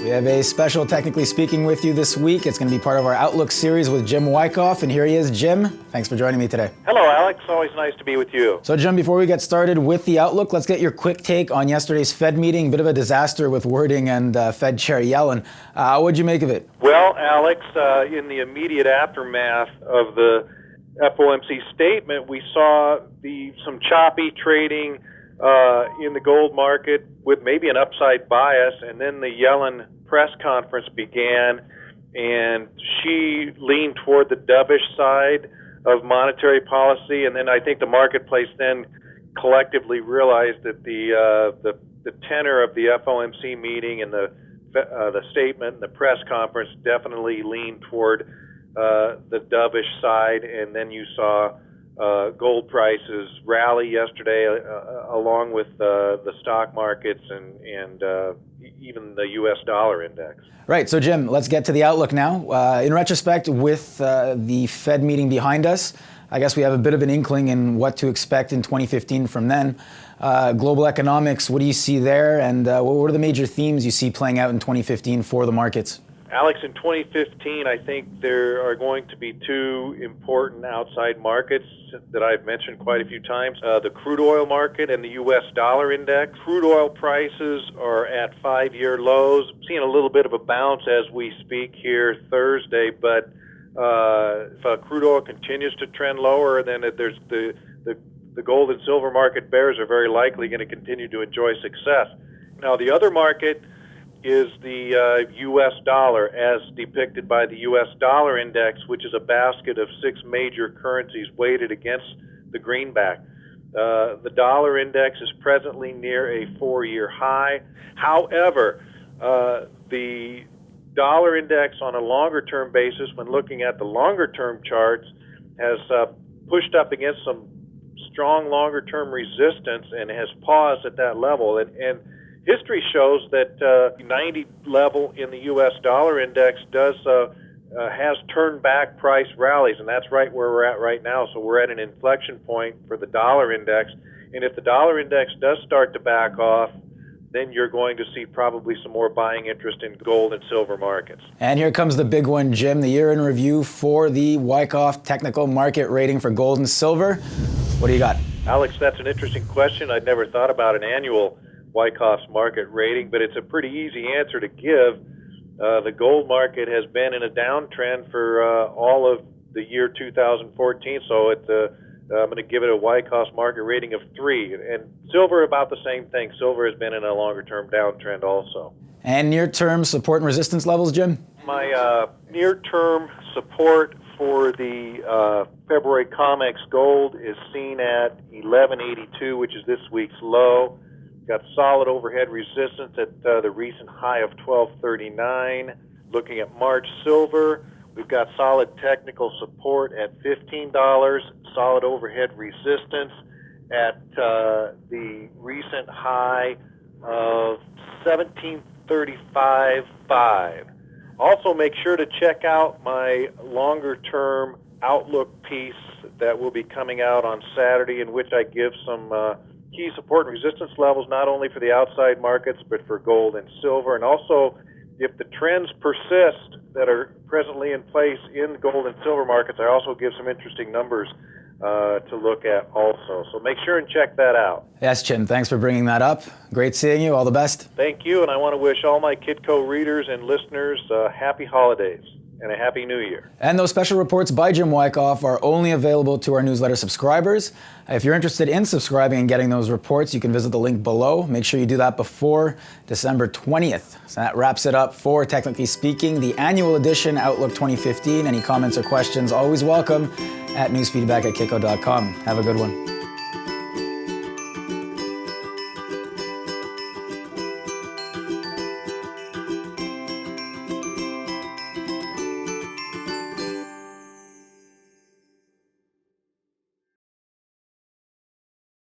We have a special Technically Speaking with you this week. It's going to be part of our Outlook series with Jim Wyckoff, and here he is. Jim, thanks for joining me today. Hello, Alex. Always nice to be with you. So, Jim, before we get started with the Outlook, let's get your quick take on yesterday's Fed meeting. Bit of a disaster with wording and Fed Chair Yellen. What'd you make of it? Well, Alex, in the immediate aftermath of the FOMC statement, we saw some choppy trading in the gold market with maybe an upside bias, and then the Yellen press conference began, and she leaned toward the dovish side of monetary policy, and then I think the marketplace then collectively realized that the tenor of the FOMC meeting and the statement and the press conference definitely leaned toward the dovish side, and then you saw gold prices rally yesterday, along with the stock markets and even the U.S. dollar index. Right. So, Jim, let's get to the outlook now. In retrospect, with the Fed meeting behind us, I guess we have a bit of an inkling in what to expect in 2015 from then. Global economics, what do you see there? And what are the major themes you see playing out in 2015 for the markets? Alex, in 2015, I think there are going to be two important outside markets that I've mentioned quite a few times. The crude oil market and the U.S. dollar index. Crude oil prices are at 5-year lows. Seeing a little bit of a bounce as we speak here Thursday, but if crude oil continues to trend lower, then there's the gold and silver market bears are very likely going to continue to enjoy success. Now, the other market is the U.S. dollar, as depicted by the U.S. dollar index, which is a basket of 6 major currencies weighted against the greenback. The dollar index is presently near a 4-year high. However, the dollar index on a longer-term basis, when looking at the longer-term charts, has pushed up against some strong longer-term resistance and has paused at that level. And history shows that 90 level in the U.S. dollar index has turned back price rallies, and that's right where we're at right now. So we're at an inflection point for the dollar index, and if the dollar index does start to back off, then you're going to see probably some more buying interest in gold and silver markets. And here comes the big one, Jim, the year in review for the Wyckoff Technical Market Rating for gold and silver. What do you got? Alex, that's an interesting question. I'd never thought about an annual Wyckoff's market rating, but it's a pretty easy answer to give. The gold market has been in a downtrend for all of the year 2014, so I'm going to give it a Wyckoff's market rating of 3. And silver, about the same thing. Silver has been in a longer-term downtrend also. And near-term support and resistance levels, Jim? My near-term support for the February COMEX gold is seen at 1182, which is this week's low. Got solid overhead resistance at the recent high of 1239. Looking at March silver, we've got solid technical support at $15, solid overhead resistance at the recent high of 1735.5. Also, make sure to check out my longer-term outlook piece that will be coming out on Saturday, in which I give some key support and resistance levels, not only for the outside markets, but for gold and silver. And also, if the trends persist that are presently in place in gold and silver markets, I also give some interesting numbers to look at also. So make sure and check that out. Yes, Jim, thanks for bringing that up. Great seeing you. All the best. Thank you, and I want to wish all my Kitco readers and listeners happy holidays and a happy new year. And those special reports by Jim Wyckoff are only available to our newsletter subscribers. If you're interested in subscribing and getting those reports, you can visit the link below. Make sure you do that before December 20th. So that wraps it up for Technically Speaking, the annual edition Outlook 2015. Any comments or questions, always welcome at newsfeedback@kitco.com. Have a good one.